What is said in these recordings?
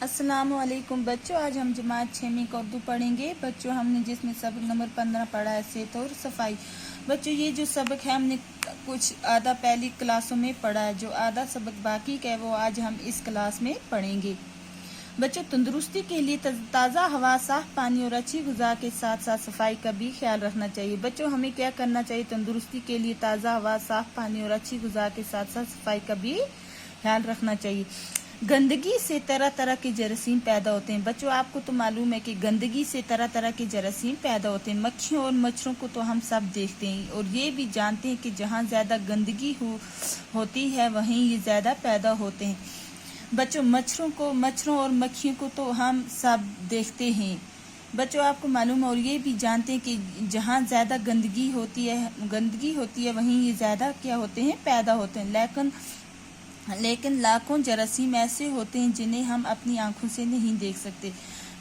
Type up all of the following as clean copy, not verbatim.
السلام علیکم بچوں، آج ہم جماعت 6 کا اردو پڑھیں گے۔ بچوں ہم نے جس میں سبق نمبر 15 پڑھا ہے صحت اور صفائی۔ بچوں یہ جو سبق ہے ہم نے کچھ آدھا پہلی کلاسوں میں پڑھا ہے، جو آدھا سبق باقی کا ہے وہ آج ہم اس کلاس میں پڑھیں گے۔ بچوں تندرستی کے لیے تازہ ہوا، صاف پانی اور اچھی غذا کے ساتھ ساتھ صفائی کا بھی خیال رکھنا چاہیے۔ بچوں ہمیں کیا کرنا چاہیے؟ تندرستی کے لیے تازہ ہوا، صاف پانی اور اچھی غذا کے ساتھ ساتھ صفائی کا بھی خیال رکھنا چاہیے۔ گندگی سے طرح طرح کے جراثیم پیدا ہوتے ہیں۔ بچوں آپ کو تو معلوم ہے کہ گندگی سے طرح طرح کے جراثیم پیدا ہوتے ہیں۔ مکھیوں اور مچھروں کو تو ہم سب دیکھتے ہیں اور یہ بھی جانتے ہیں کہ جہاں زیادہ گندگی ہوتی ہے وہیں یہ زیادہ پیدا ہوتے ہیں۔ بچوں مچھروں اور مکھیوں کو تو ہم سب دیکھتے ہیں۔ بچوں آپ کو معلوم ہے اور یہ بھی جانتے ہیں کہ جہاں زیادہ گندگی ہوتی ہے وہیں یہ زیادہ کیا ہوتے ہیں؟ پیدا ہوتے ہیں۔ لیکن لاکھوں جراثیم ایسے ہوتے ہیں جنہیں ہم اپنی آنکھوں سے نہیں دیکھ سکتے۔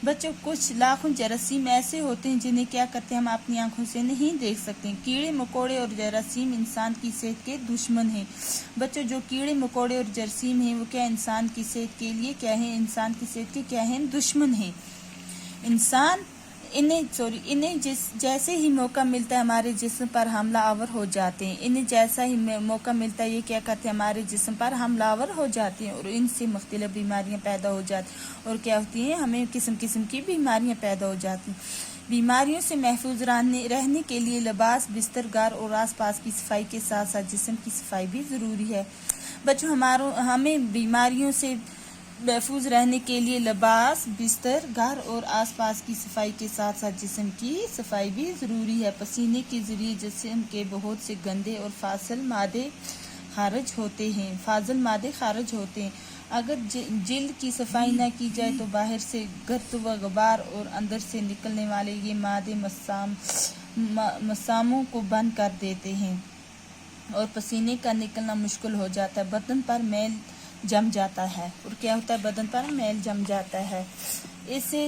بچوں کچھ لاکھوں جراثیم ایسے ہوتے ہیں جنہیں کیا کرتے ہیں؟ ہم اپنی آنکھوں سے نہیں دیکھ سکتے۔ کیڑے مکوڑے اور جراثیم انسان کی صحت کے دشمن ہیں۔ بچوں جو کیڑے مکوڑے اور جراثیم ہیں وہ کیا انسان کی صحت کے لیے کیا ہیں؟ انسان کی صحت کے کیا ہیں؟ دشمن ہیں۔ انہیں جیسے ہی موقع ملتا ہے ہمارے جسم پر حملہ آور ہو جاتے ہیں۔ انہیں جیسا ہی موقع ملتا ہے یہ کیا کرتے ہیں؟ ہمارے جسم پر حملہ آور ہو جاتے ہیں اور ان سے مختلف بیماریاں پیدا ہو جاتی ہیں۔ اور کیا ہوتی ہیں؟ ہمیں قسم قسم کی بیماریاں پیدا ہو جاتی ہیں۔ بیماریوں سے محفوظ رہنے کے لیے لباس، بستر، گھر اور آس پاس کی صفائی کے ساتھ ساتھ جسم کی صفائی بھی ضروری ہے۔ بچوں ہمیں بیماریوں سے محفوظ رہنے کے لیے لباس، بستر، گھر اور آس پاس کی صفائی کے ساتھ ساتھ جسم کی صفائی بھی ضروری ہے۔ پسینے کے ذریعے جسم کے بہت سے گندے اور فاضل مادے خارج ہوتے ہیں۔ اگر جلد کی صفائی نہ کی جائے تو باہر سے گرد و غبار اور اندر سے نکلنے والے یہ مادے مساموں کو بند کر دیتے ہیں اور پسینے کا نکلنا مشکل ہو جاتا ہے۔ بدن پر میل جم جاتا ہے اور کیا ہوتا ہے؟ بدن پر میل جم جاتا ہے۔ اس سے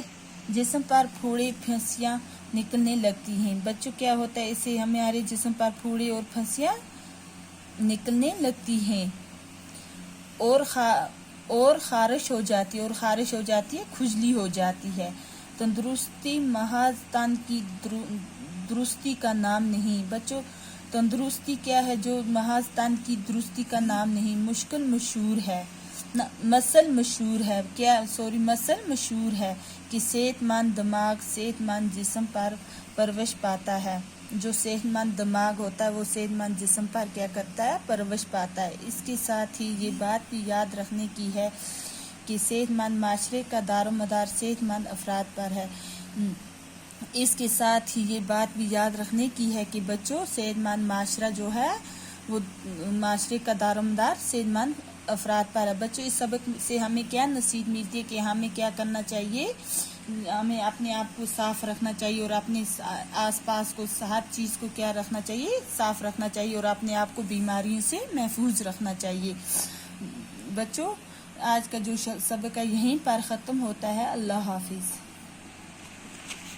جسم پر پھوڑے پھنسیاں نکلنے لگتی ہیں۔ بچوں کیا ہوتا ہے؟ اس سے ہمارے جسم پر پھوڑے اور پھنسیاں نکلنے لگتی ہیں اور خارش ہو جاتی ہے، کھجلی ہو جاتی ہے۔ تندرستی محض تن کی درستی کا نام نہیں۔ بچوں تندرستی کیا ہے؟ جو محض تن کی درستی کا نام نہیں، مسل مشہور ہے کہ صحت مند دماغ صحت مند جسم پر پرورش پاتا ہے۔ جو صحت مند دماغ ہوتا ہے وہ صحت مند جسم پر کیا کرتا ہے؟ پرورش پاتا ہے۔ اس کے ساتھ ہی یہ بات بھی یاد رکھنے کی ہے کہ صحت مند معاشرے کا دار و مدار صحت مند افراد پر ہے۔ اس کے ساتھ ہی یہ بات بھی یاد رکھنے کی ہے کہ بچوں صحت مند معاشرہ جو ہے وہ معاشرے کا دار و مدار صحت مند افراد پر ہے۔ بچوں اس سبق سے ہمیں کیا نصیحت ملتی ہے کہ ہمیں کیا کرنا چاہیے؟ ہمیں اپنے آپ کو صاف رکھنا چاہیے اور اپنے آس پاس کو ہر چیز کو کیا رکھنا چاہیے؟ صاف رکھنا چاہیے اور اپنے آپ کو بیماریوں سے محفوظ رکھنا چاہیے۔ بچوں آج کا جو سبق ہے یہیں پر ختم ہوتا ہے۔ اللہ حافظ۔